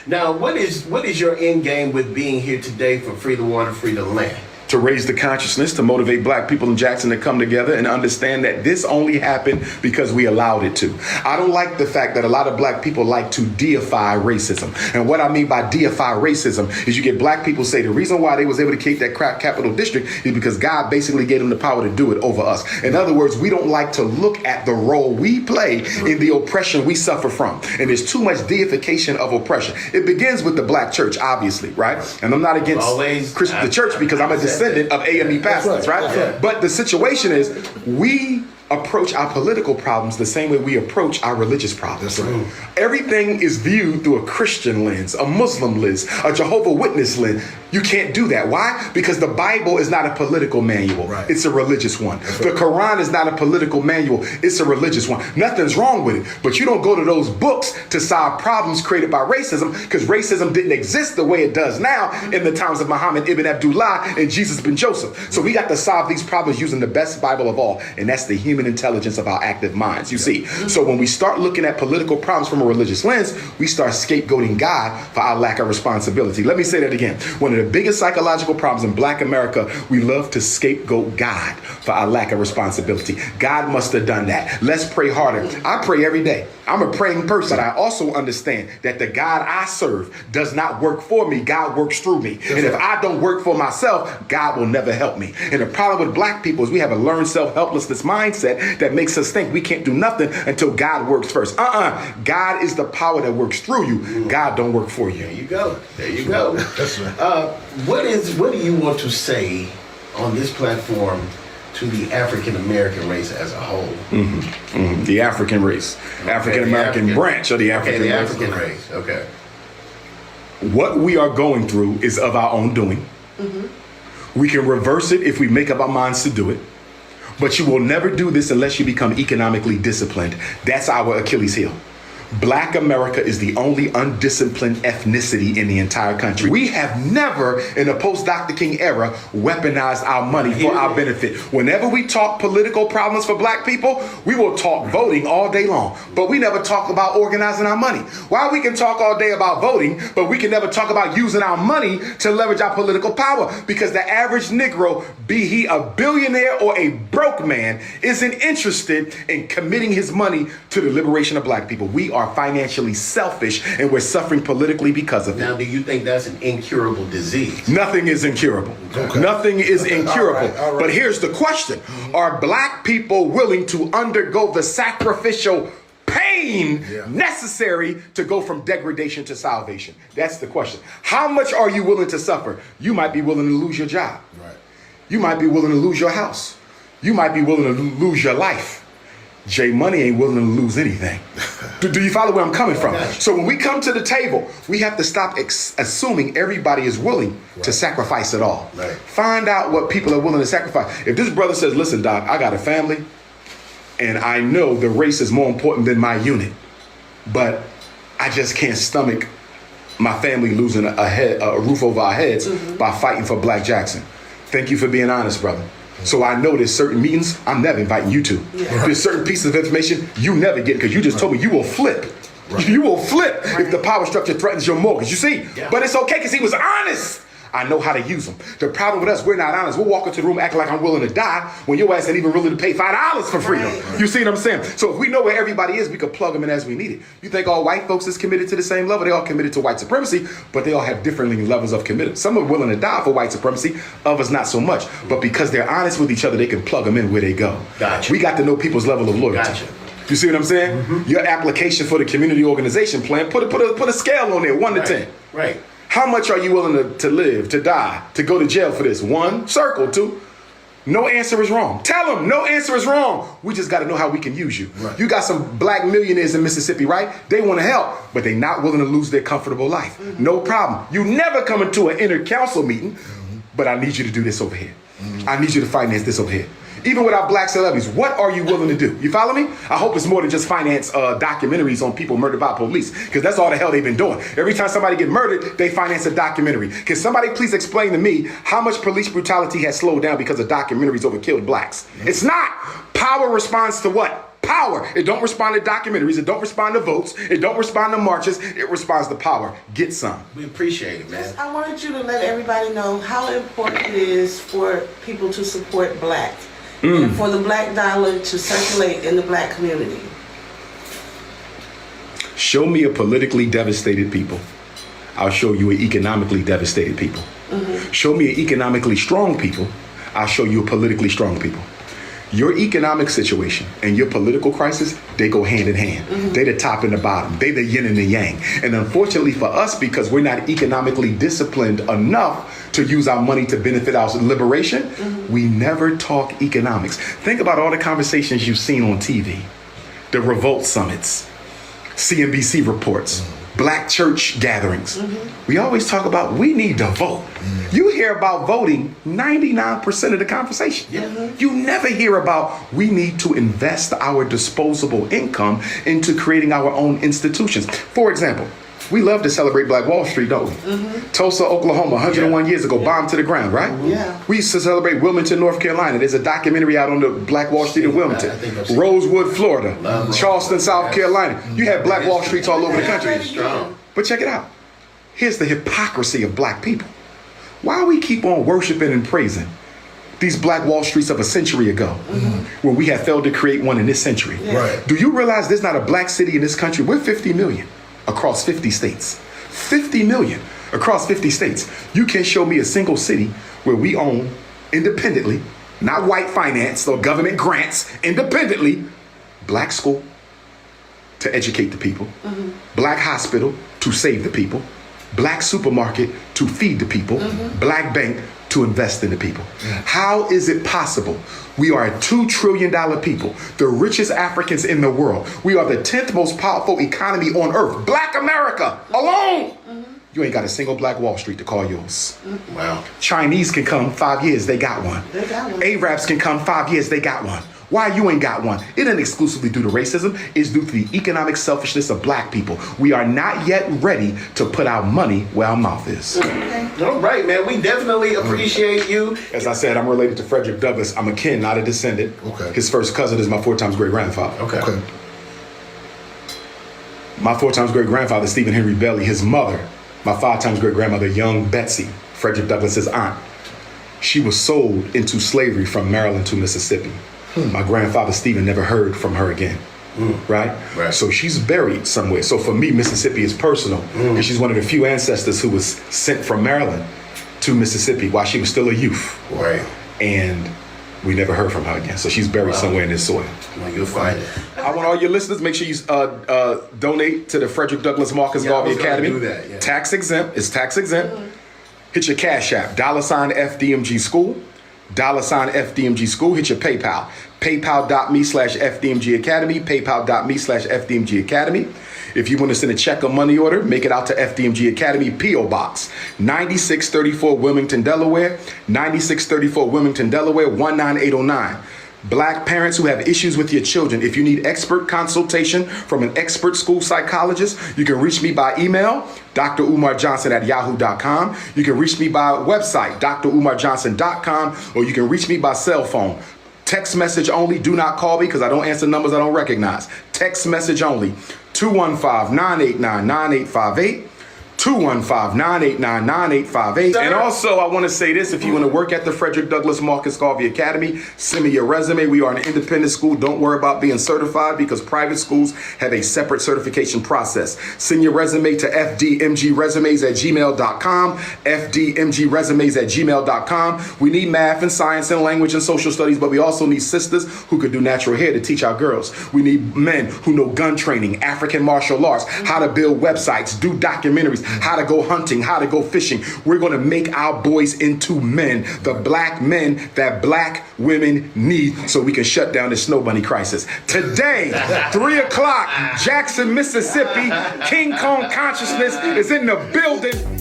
Now, what is your end game with being here today for Free the Water, Free the Land? To raise the consciousness, to motivate black people in Jackson to come together and understand that this only happened because we allowed it to. I don't like the fact that a lot of black people like to deify racism. And what I mean by deify racism is you get black people say the reason why they was able to keep that crap capital district is because God basically gave them the power to do it over us. In other words, we don't like to look at the role we play in the oppression we suffer from. And there's too much deification of oppression. It begins with the black church, obviously, right? And I'm not against the church because I'm a descendant of AME pastors, right? But the situation is we approach our political problems the same way we approach our religious problems. Everything is viewed through a Christian lens, a Muslim lens, a Jehovah Witness lens. You can't do that. Why? Because the Bible is not a political manual. It's a religious one. The Quran is not a political manual. It's a religious one. Nothing's wrong with it. But you don't go to those books to solve problems created by racism, because racism didn't exist the way it does now in the times of Muhammad ibn Abdullah and Jesus ben Joseph. So we got to solve these problems using the best Bible of all, and that's the human intelligence of our active minds, you see. So when we start looking at political problems from a religious lens, we start scapegoating God for our lack of responsibility. Let me say that again. One of the biggest psychological problems in black America, we love to scapegoat God for our lack of responsibility. God must have done that. Let's pray harder. I pray every day. I'm a praying person. But I also understand that the God I serve does not work for me. God works through me. And if I don't work for myself, God will never help me. And the problem with black people is we have a learned self-helplessness mindset that makes us think we can't do nothing until God works first. God is the power that works through you. God don't work for you. There you go. There you go. What do you want to say on this platform to the African American race as a whole? The African race. African American branch of the African race. The African race. Okay. What we are going through is of our own doing. We can reverse it if we make up our minds to do it. But you will never do this unless you become economically disciplined. That's our Achilles heel. Black America is the only undisciplined ethnicity in the entire country. We have never, in the post-Dr. King era, weaponized our money for our benefit. Whenever we talk political problems for black people, we will talk voting all day long, but we never talk about organizing our money. Why we can talk all day about voting, but we can never talk about using our money to leverage our political power? Because the average Negro, be he a billionaire or a broke man, isn't interested in committing his money to the liberation of black people. We are financially selfish, and we're suffering politically because of it. Now, do you think that's an incurable disease? Nothing is incurable. Nothing is incurable. All right. But here's the question. Are black people willing to undergo the sacrificial pain necessary to go from degradation to salvation? That's the question. How much are you willing to suffer? You might be willing to lose your job. You might be willing to lose your house. You might be willing to lose your life. J Money ain't willing to lose anything. Do you follow where I'm coming from? So when we come to the table, we have to stop assuming everybody is willing to sacrifice it all. Find out what people are willing to sacrifice. If this brother says, listen, Doc, I got a family, and I know the race is more important than my unit, but I just can't stomach my family losing a roof over our heads by fighting for Black Jackson. Thank you for being honest, brother. So I know there's certain meetings I'm never inviting you to. There's certain pieces of information you never get because you just told me you will flip. You will flip if the power structure threatens your mortgage. You see? But it's okay because he was honest. I know how to use them. The problem with us, we're not honest. We'll walk into the room acting like I'm willing to die when your ass ain't even willing to pay $5 for freedom. You see what I'm saying? So if we know where everybody is, we can plug them in as we need it. You think all white folks is committed to the same level? They all committed to white supremacy, but they all have different levels of commitment. Some are willing to die for white supremacy, others not so much. But because they're honest with each other, they can plug them in where they go. We got to know people's level of loyalty. You see what I'm saying? Your application for the community organization plan, put a scale on there, 1 to 10. How much are you willing to live, to die, to go to jail for this? 1, circle. 2, no answer is wrong. Tell them no answer is wrong. We just got to know how we can use you. You got some black millionaires in Mississippi, right? They want to help, but they're not willing to lose their comfortable life. No problem. You never come into an inner council meeting, but I need you to do this over here. I need you to finance this over here. Even with our black celebrities, what are you willing to do? You follow me? I hope it's more than just finance documentaries on people murdered by police, because that's all the hell they've been doing. Every time somebody get murdered, they finance a documentary. Can somebody please explain to me how much police brutality has slowed down because of documentaries over killed blacks? It's not. Power responds to what? Power. It don't respond to documentaries. It don't respond to votes. It don't respond to marches. It responds to power. Get some. We appreciate it, man. I wanted you to let everybody know how important it is for people to support black and for the black dollar to circulate in the black community. Show me a politically devastated people. I'll show you an economically devastated people. Show me an economically strong people. I'll show you a politically strong people. Your economic situation and your political crisis, they go hand in hand. They the top and the bottom. They the yin and the yang. And unfortunately for us, because we're not economically disciplined enough to use our money to benefit our liberation, we never talk economics. Think about all the conversations you've seen on TV. The revolt summits, CNBC reports, black church gatherings. We always talk about we need to vote. You hear about voting 99% of the conversation. You never hear about we need to invest our disposable income into creating our own institutions. For example, we love to celebrate Black Wall Street, don't we? Tulsa, Oklahoma, 101 years ago, bombed to the ground, right? We used to celebrate Wilmington, North Carolina. There's a documentary out on the Black Wall Street in Wilmington. Rosewood, Florida. Charleston, South Carolina. You have Black Wall Streets all over the country. But check it out. Here's the hypocrisy of black people. Why we keep on worshiping and praising these Black Wall Streets of a century ago, when we have failed to create one in this century? Do you realize there's not a black city in this country? We're 50 million. Across 50 states. 50 million across 50 states. You can show me a single city where we own independently, not white finance or government grants, independently, black school to educate the people, black hospital to save the people, black supermarket to feed the people, black bank to invest in the people. How is it possible? We are a $2 trillion people, the richest Africans in the world. We are the 10th most powerful economy on earth. Black America alone. You ain't got a single Black Wall Street to call yours. Wow. Chinese can come 5 years, they got one. Arabs can come 5 years, they got one. Why you ain't got one? It ain't exclusively due to racism. It's due to the economic selfishness of black people. We are not yet ready to put our money where our mouth is. All right, man. We definitely appreciate you. As I said, I'm related to Frederick Douglass. I'm a kin, not a descendant. His first cousin is my 4 times great grandfather. My 4 times great grandfather, Stephen Henry Belly, his mother, my 5 times great grandmother, young Betsy, Frederick Douglass's aunt. She was sold into slavery from Maryland to Mississippi. My grandfather Stephen never heard from her again. Right? So she's buried somewhere. So for me, Mississippi is personal. And she's one of the few ancestors who was sent from Maryland to Mississippi while she was still a youth. And we never heard from her again. So she's buried somewhere in this soil. Well, you'll find it. I want all your listeners, make sure you donate to the Frederick Douglass Marcus Garvey Academy. Tax exempt. It's tax exempt. Hit your Cash App, $FDMG School. $FDMG School. Hit your PayPal. PayPal.me/FDMG Academy. PayPal.me/FDMG Academy. If you want to send a check or money order, make it out to FDMG Academy, P.O. Box 9634 Wilmington, Delaware. 9634 Wilmington, Delaware, 19809. Black parents who have issues with your children, if you need expert consultation from an expert school psychologist, you can reach me by email, drumarjohnson@yahoo.com. You can reach me by website, drumarjohnson.com, or you can reach me by cell phone. Text message only. Do not call me because I don't answer numbers I don't recognize. Text message only. 215-989-9858. 215-989-9858. And also, I want to say this. If you want to work at the Frederick Douglass Marcus Garvey Academy, send me your resume. We are an independent school. Don't worry about being certified because private schools have a separate certification process. Send your resume to fdmgresumes@gmail.com. fdmgresumes@gmail.com. We need math and science and language and social studies, but we also need sisters who could do natural hair to teach our girls. We need men who know gun training, African martial arts, how to build websites, do documentaries, how to go hunting, how to go fishing. We're going to make our boys into men, the black men that black women need so we can shut down the snow bunny crisis. Today, 3 o'clock, Jackson, Mississippi, King Kong consciousness is in the building.